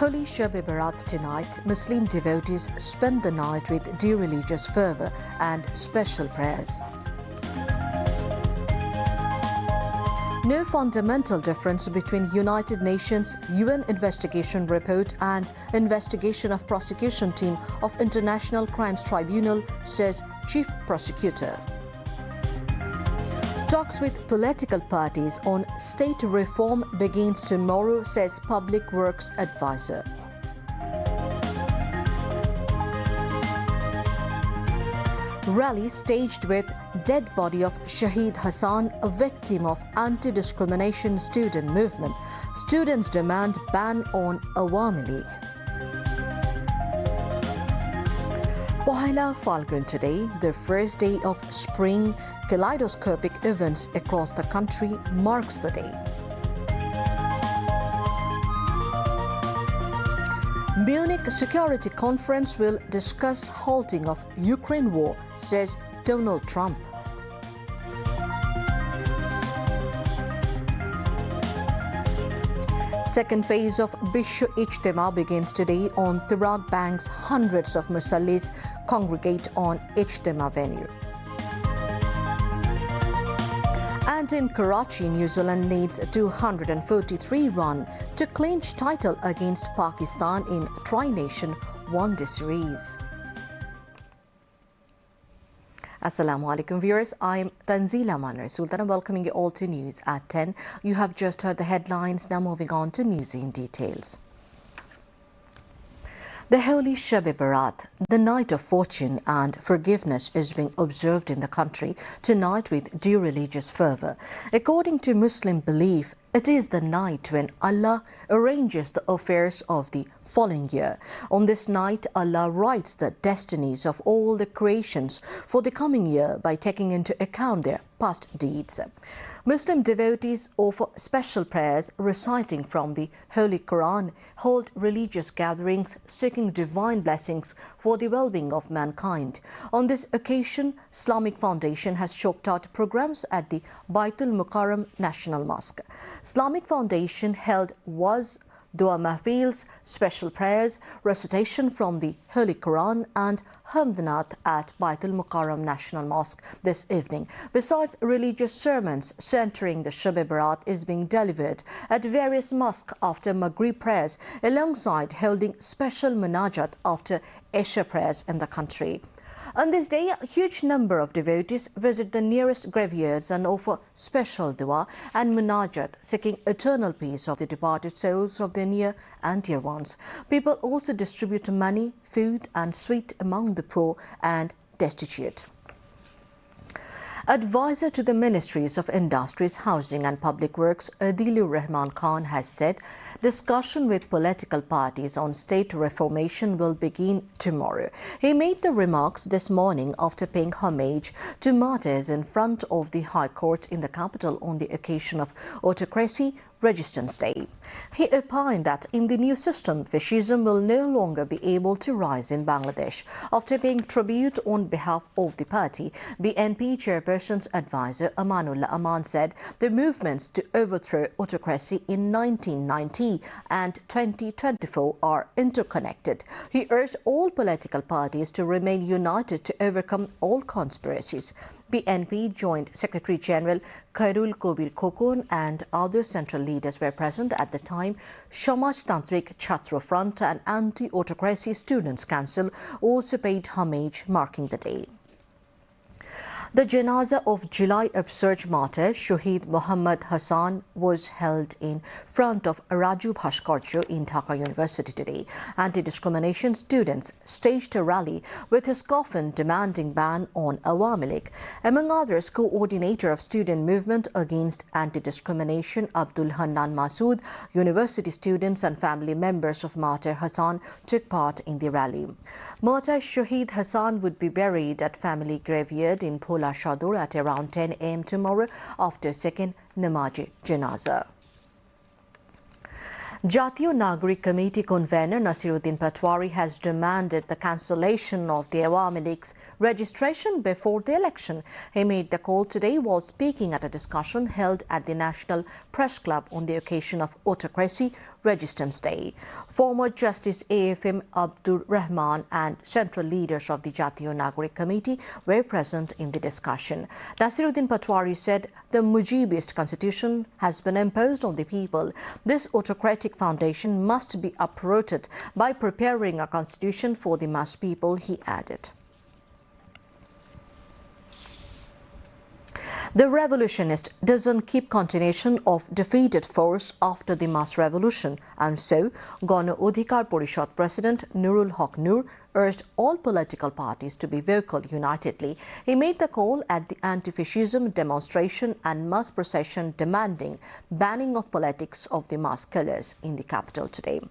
Holy Shab-e-Barat tonight, Muslim devotees spend the night with due religious fervour and special prayers. No fundamental difference between United Nations UN investigation report and investigation of prosecution team of International Crimes Tribunal, says Chief Prosecutor. Talks with political parties on state reform begins tomorrow, says Public Works Advisor. Rally staged with dead body of Shahid Hassan, a victim of anti-discrimination student movement. Students demand ban on Awami League. Pohila Falgun today, the first day of spring. Kaleidoscopic events across the country marks the day. Munich Security Conference will discuss halting of Ukraine war, says Donald Trump. Second phase of Bishwa Ijtema begins today on Tirad Bank's. Hundreds of musallis congregate on Ijtema venue. And in Karachi, New Zealand needs 243 runs to clinch title against Pakistan in Tri-Nation One-Day Series. Assalamu alaikum viewers, I'm Tanzila Manar Sultana, welcoming you all to News at 10. You have just heard the headlines, now moving on to news in details. The Holy Shab-e-Barat, the night of fortune and forgiveness, is being observed in the country tonight with due religious fervour. According to Muslim belief, it is the night when Allah arranges the affairs of the following year. On this night, Allah writes the destinies of all the creations for the coming year by taking into account their past deeds. Muslim devotees offer special prayers, reciting from the Holy Quran, hold religious gatherings seeking divine blessings for the well-being of mankind. On this occasion, Islamic Foundation has chalked out programs at the Baitul Mukarram National Mosque. Islamic Foundation held Dua Mahfils, special prayers, recitation from the Holy Quran and Hamdanat at Baitul Mukarram National Mosque this evening. Besides, religious sermons centering the Shab-e-Barat is being delivered at various mosques after Maghrib prayers, alongside holding special munajat after Isha prayers in the country. On this day, a huge number of devotees visit the nearest graveyards and offer special dua and munajat, seeking eternal peace of the departed souls of their near and dear ones. People also distribute money, food and sweet among the poor and destitute. Advisor to the Ministries of Industries, Housing and Public Works, Adilur Rahman Khan, has said discussion with political parties on state reformation will begin tomorrow. He made the remarks this morning after paying homage to martyrs in front of the High Court in the capital on the occasion of Autocracy Resistance Day. He opined that in the new system, fascism will no longer be able to rise in Bangladesh. After paying tribute on behalf of the party, BNP chairperson's advisor Amanullah Aman said the movements to overthrow autocracy in 1990 and 2024 are interconnected. He urged all political parties to remain united to overcome all conspiracies. BNP Joint Secretary General Khairul Kobil Khokon and other central leaders were present at the time. Samaj Tantrik Chhatra Front and Anti-Autocracy Students' Council also paid homage, marking the day. The janazah of July upsurge martyr Shahid Muhammad Hassan was held in front of Raju Bhaskarcha in Dhaka University today. Anti-discrimination students staged a rally with his coffin demanding ban on Awami League. Among others, coordinator of student movement against anti-discrimination Abdul Hannan Masood, university students and family members of martyr Hassan took part in the rally. Martyr Shahid Hassan would be buried at family graveyard in Pola Shadur at around 10 a.m. tomorrow after second Namazi Janaza. Jatiyo Nagrik Committee convener Nasiruddin Patwari has demanded the cancellation of the Awami League's registration before the election. He made the call today while speaking at a discussion held at the National Press Club on the occasion of Autocracy Resistance Day. Former Justice AFM Abdur Rahman and central leaders of the Jatiyo Nagarik Committee were present in the discussion. Nasiruddin Patwari said the Mujibist constitution has been imposed on the people. This autocratic foundation must be uprooted by preparing a constitution for the mass people, he added. The revolutionist doesn't keep continuation of defeated force after the mass revolution, and so Gano Adhikar Porishad President Nurul Haq Nur urged all political parties to be vocal unitedly. He made the call at the anti-fascism demonstration and mass procession demanding banning of politics of the mass killers in the capital today.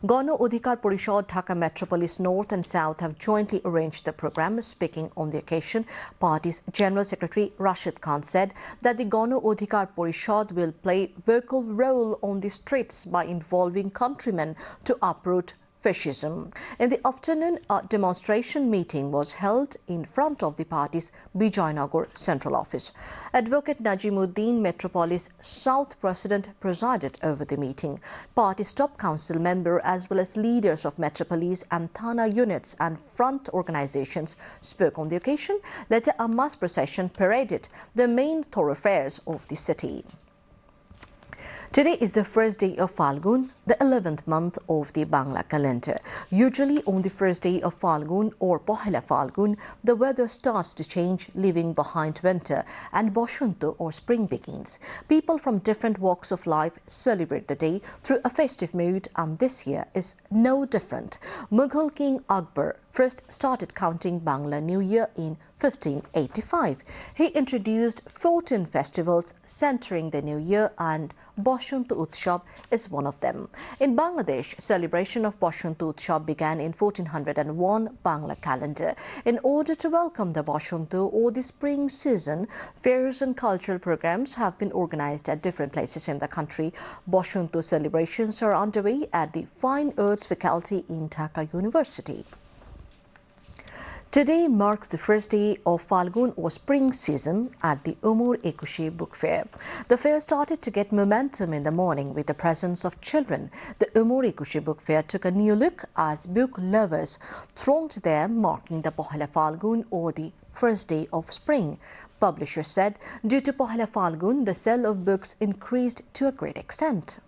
Gano Adhikar Porishad, Dhaka Metropolis North and South have jointly arranged the program. Speaking on the occasion, party's General Secretary Rashid Khan said that the Gano Adhikar Porishad will play vocal role on the streets by involving countrymen to uproot fascism. In the afternoon, a demonstration meeting was held in front of the party's Bijaynagar Central Office. Advocate Najimuddin, Metropolis South President, presided over the meeting. Party's top council member as well as leaders of Metropolis and Thana units and front organizations spoke on the occasion. Later, a mass procession paraded the main thoroughfares of the city. Today is the first day of Falgun, the 11th month of the Bangla calendar. Usually on the first day of Falgun or Pohela Falgun, the weather starts to change, leaving behind winter, and Bashunto or spring begins. People from different walks of life celebrate the day through a festive mood, and this year is no different. Mughal King Akbar first started counting Bangla New Year in 1585. He introduced 14 festivals centering the New Year, and Bashunto Utshab is one of them. In Bangladesh, celebration of Bashunto Utshab began in 1401 Bangla calendar. In order to welcome the Bashunto or the spring season, fairs and cultural programs have been organized at different places in the country. Bashunto celebrations are underway at the Fine Arts Faculty in Dhaka University. Today marks the first day of Falgun or spring season at the Umur Ekushe Book Fair. The fair started to get momentum in the morning with the presence of children. The Umur Ekushe Book Fair took a new look as book lovers thronged there, marking the Pohela Falgun or the first day of spring. Publishers said due to Pohela Falgun, the sale of books increased to a great extent.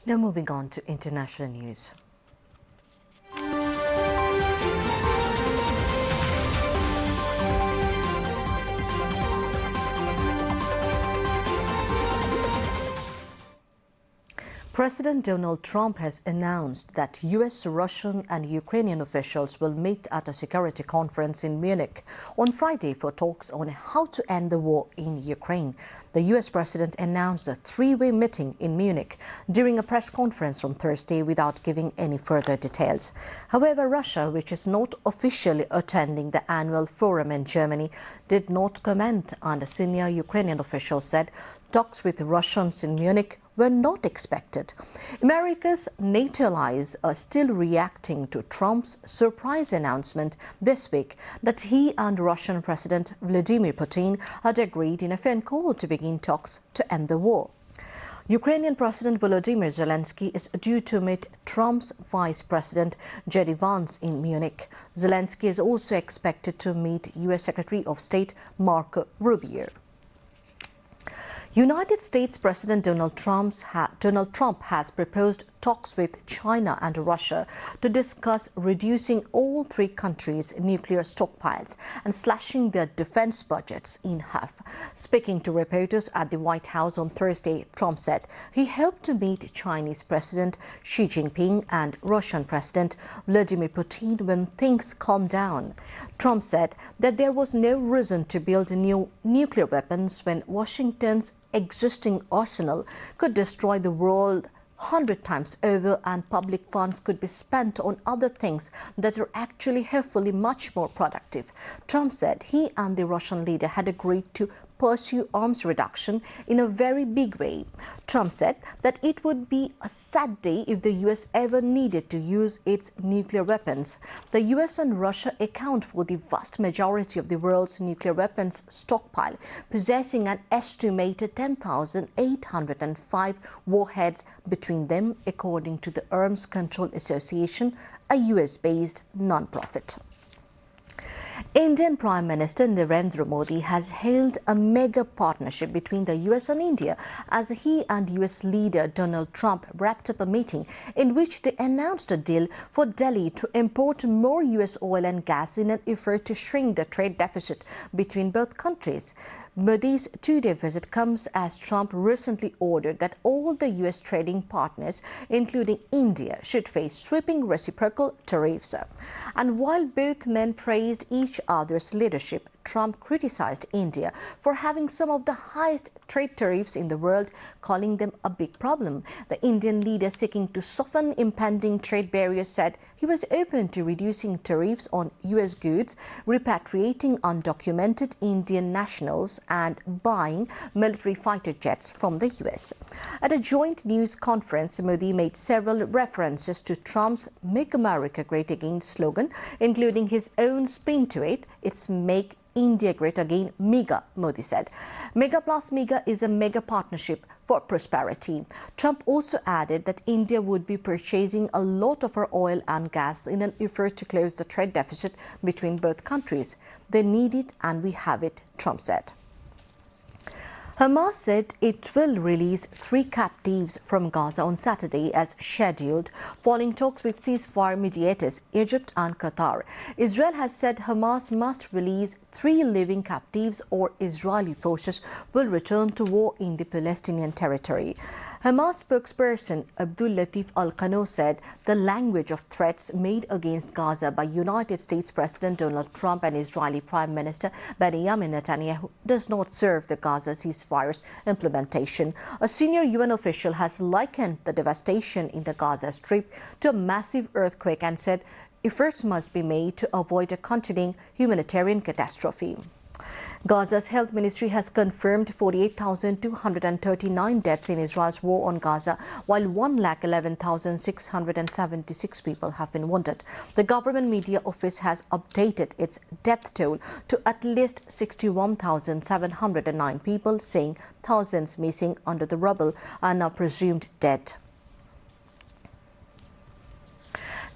Now moving on to international news. President Donald Trump has announced that US, Russian and Ukrainian officials will meet at a security conference in Munich on Friday for talks on how to end the war in Ukraine. The US president announced a three-way meeting in Munich during a press conference on Thursday without giving any further details. However, Russia, which is not officially attending the annual forum in Germany, did not comment, and a senior Ukrainian official said talks with Russians in Munich were not expected. America's NATO allies are still reacting to Trump's surprise announcement this week that he and Russian President Vladimir Putin had agreed in a phone call to begin talks to end the war. Ukrainian President Volodymyr Zelensky is due to meet Trump's Vice President J.D. Vance in Munich. Zelensky is also expected to meet U.S. Secretary of State Marco Rubio. United States President Donald Trump has proposed talks with China and Russia to discuss reducing all three countries' nuclear stockpiles and slashing their defense budgets in half. Speaking to reporters at the White House on Thursday, Trump said he hoped to meet Chinese President Xi Jinping and Russian President Vladimir Putin when things calm down. Trump said that there was no reason to build new nuclear weapons when Washington's existing arsenal could destroy the world 100 times over and public funds could be spent on other things that are actually hopefully much more productive. Trump said he and the Russian leader had agreed to pursue arms reduction in a very big way. Trump said that it would be a sad day if the U.S. ever needed to use its nuclear weapons. The U.S. and Russia account for the vast majority of the world's nuclear weapons stockpile, possessing an estimated 10,805 warheads between them, according to the Arms Control Association, a U.S.-based non-profit. Indian Prime Minister Narendra Modi has hailed a mega partnership between the US and India as he and US leader Donald Trump wrapped up a meeting in which they announced a deal for Delhi to import more US oil and gas in an effort to shrink the trade deficit between both countries. Modi's two-day visit comes as Trump recently ordered that all the U.S. trading partners, including India, should face sweeping reciprocal tariffs. And while both men praised each other's leadership, Trump criticized India for having some of the highest trade tariffs in the world, calling them a big problem. The Indian leader, seeking to soften impending trade barriers, said he was open to reducing tariffs on U.S. goods, repatriating undocumented Indian nationals, and buying military fighter jets from the U.S. At a joint news conference, Modi made several references to Trump's Make America Great Again slogan, including his own spin to it, "It's Make India Great Again, MEGA," Modi said. Mega plus MEGA is a mega partnership for prosperity. Trump also added that India would be purchasing a lot of our oil and gas in an effort to close the trade deficit between both countries. They need it and we have it, Trump said. Hamas said it will release 3 captives from Gaza on Saturday as scheduled, following talks with ceasefire mediators Egypt and Qatar. Israel has said Hamas must release 3 living captives or Israeli forces will return to war in the Palestinian territory. Hamas spokesperson Abdul Latif Al-Qano said the language of threats made against Gaza by United States President Donald Trump and Israeli Prime Minister Benjamin Netanyahu does not serve the Gaza ceasefire's implementation. A senior UN official has likened the devastation in the Gaza Strip to a massive earthquake and said efforts must be made to avoid a continuing humanitarian catastrophe. Gaza's health ministry has confirmed 48,239 deaths in Israel's war on Gaza, while 111,676 people have been wounded. The government media office has updated its death toll to at least 61,709 people, saying thousands missing under the rubble are now presumed dead.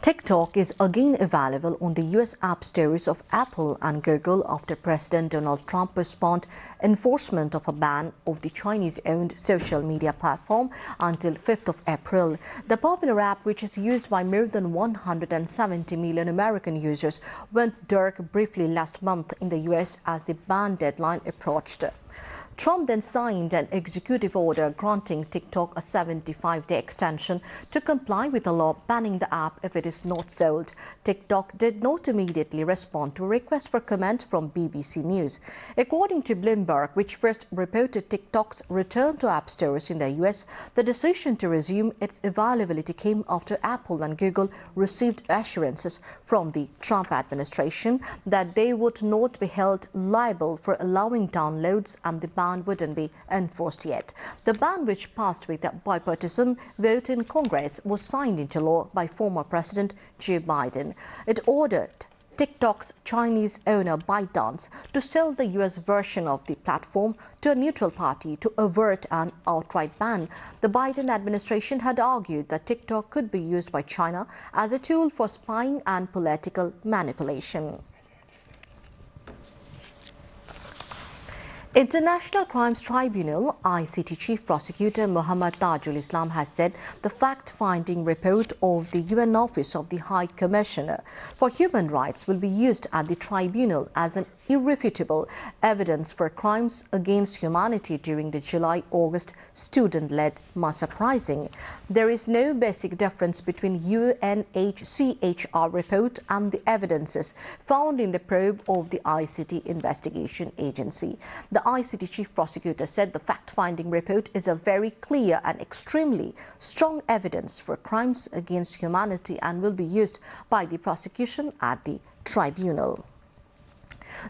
TikTok is again available on the U.S. app stores of Apple and Google after President Donald Trump postponed enforcement of a ban of the Chinese-owned social media platform until 5th of April. The popular app, which is used by more than 170 million American users, went dark briefly last month in the U.S. as the ban deadline approached. Trump then signed an executive order granting TikTok a 75-day extension to comply with a law banning the app if it is not sold. TikTok did not immediately respond to a request for comment from BBC News. According to Bloomberg, which first reported TikTok's return to app stores in the US, the decision to resume its availability came after Apple and Google received assurances from the Trump administration that they would not be held liable for allowing downloads and the ban wouldn't be enforced yet. The ban, which passed with a bipartisan vote in Congress, was signed into law by former President Joe Biden. It ordered TikTok's Chinese owner ByteDance to sell the US version of the platform to a neutral party to avert an outright ban. The Biden administration had argued that TikTok could be used by China as a tool for spying and political manipulation. International Crimes Tribunal (ICT) Chief Prosecutor Mohammad Tajul Islam has said the fact-finding report of the UN Office of the High Commissioner for Human Rights will be used at the tribunal as an irrefutable evidence for crimes against humanity during the July-August student-led mass uprising. There is no basic difference between UNHCHR report and the evidences found in the probe of the ICT investigation agency. The ICT Chief Prosecutor said the fact-finding report is a very clear and extremely strong evidence for crimes against humanity and will be used by the prosecution at the tribunal.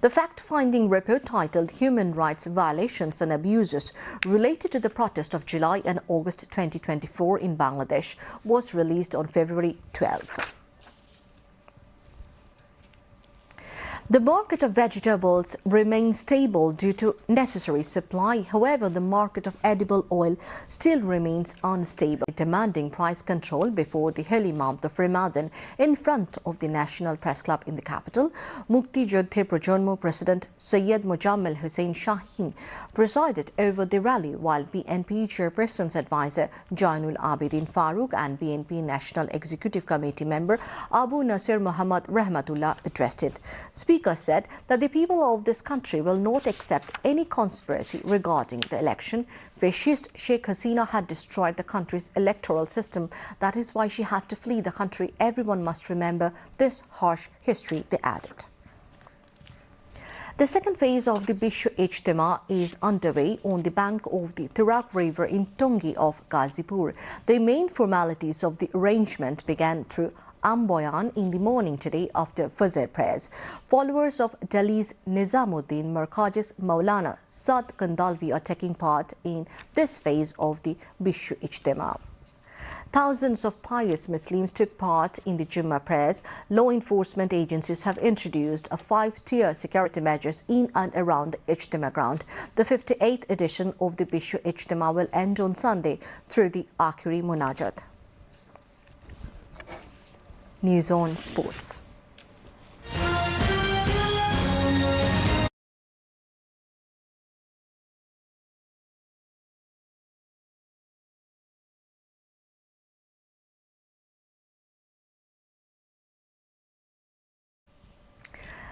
The fact-finding report titled Human Rights Violations and Abuses Related to the Protest of July and August 2024 in Bangladesh was released on February 12. The market of vegetables remains stable due to necessary supply. However, the market of edible oil still remains unstable, demanding price control before the holy month of Ramadan. In front of the National Press Club in the capital, Mukti Jodhe Prajanmo President Syed Mujammil Hussain Shaheen presided over the rally, while BNP Chairperson's advisor Jainul Abidin Farooq and BNP National Executive Committee member Abu Nasir Muhammad Rahmatullah addressed it. Speaker said that the people of this country will not accept any conspiracy regarding the election. Fascist Sheikh Hasina had destroyed the country's electoral system. That is why she had to flee the country. Everyone must remember this harsh history, they added. The second phase of the Bishwa Ijtema is underway on the bank of the Turak River in Tongi of Ghazipur. The main formalities of the arrangement began through Amboyan in the morning today after Fajr prayers. Followers of Delhi's Nizamuddin Markaz's Maulana Saad Kandalvi are taking part in this phase of the Bishwa Ijtema. Thousands of pious Muslims took part in the Jummah prayers. Law enforcement agencies have introduced a 5-tier security measures in and around the Ijtema ground. The 58th edition of the Bishwa Ijtema will end on Sunday through the Akhiri Munajat. News on Sports.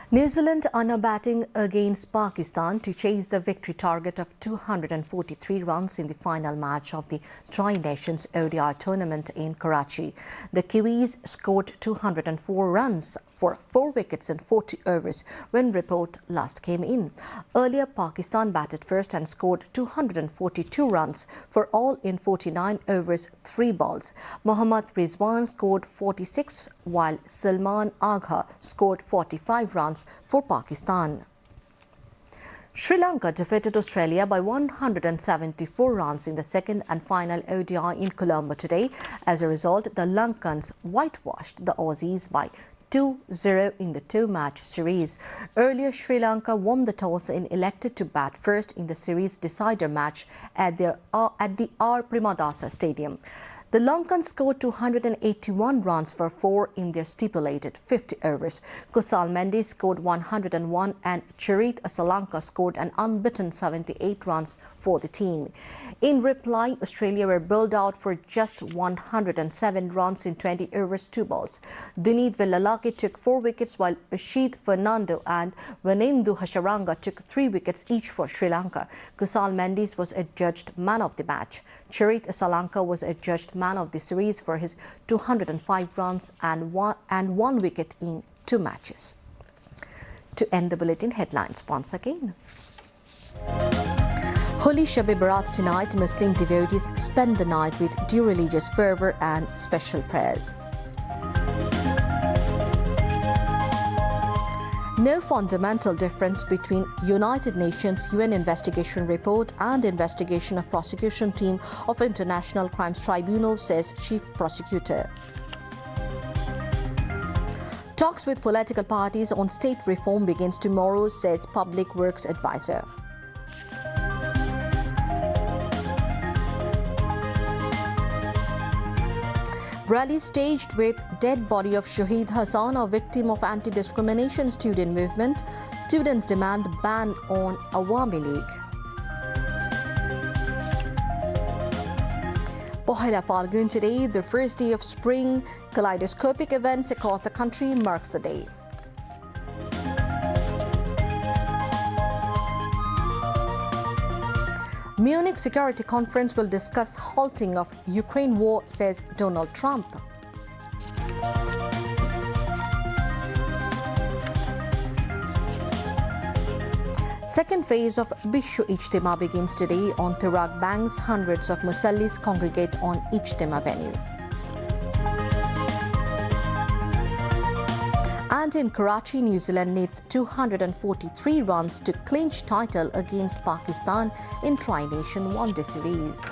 New Zealand are now batting against Pakistan to chase the victory target of 243 runs in the final match of the Tri-Nations ODI tournament in Karachi. The Kiwis scored 204 runs for 4 wickets in 40 overs when report last came in. Earlier, Pakistan batted first and scored 242 runs for all in 49 overs, 3 balls. Mohammad Rizwan scored 46 while Salman Agha scored 45 runs for Pakistan. Sri Lanka defeated Australia by 174 runs in the second and final ODI in Colombo today. As a result, the Lankans whitewashed the Aussies by 2-0 in the 2-match series. Earlier, Sri Lanka won the toss and elected to bat first in the series decider match at the R. Premadasa Stadium. The Lankans scored 281 runs for 4 in their stipulated 50 overs. Kusal Mendes scored 101 and Charit Asalanka scored an unbeaten 78 runs for the team. In reply, Australia were bowled out for just 107 runs in 20 overs, 2 balls. Dunit Villalake took 4 wickets while Ashid Fernando and Vanendu Hasharanga took 3 wickets each for Sri Lanka. Kusal Mendes was adjudged man of the match. Charit Asalanka was adjudged man of the series for his 205 runs and one wicket in 2 matches. To end the bulletin, headlines once again. Holy Shab-e-Barat tonight, Muslim devotees spend the night with due religious fervour and special prayers. No fundamental difference between United Nations UN investigation report and investigation of prosecution team of International Crimes Tribunal, says Chief Prosecutor. Talks with political parties on state reform begins tomorrow, says Public Works advisor. Rally staged with dead body of Shahid Hassan, a victim of anti-discrimination student movement. Students demand ban on Awami League. Pohila Falgun today, the first day of spring. Kaleidoscopic events across the country marks the day. Munich Security Conference will discuss halting of Ukraine war, says Donald Trump. Second phase of Bishwa Ijtema begins today on Tirag Banks. Hundreds of Musallis congregate on Ijtema venue. And in Karachi, New Zealand needs 243 runs to clinch title against Pakistan in Tri-Nation One Day Series.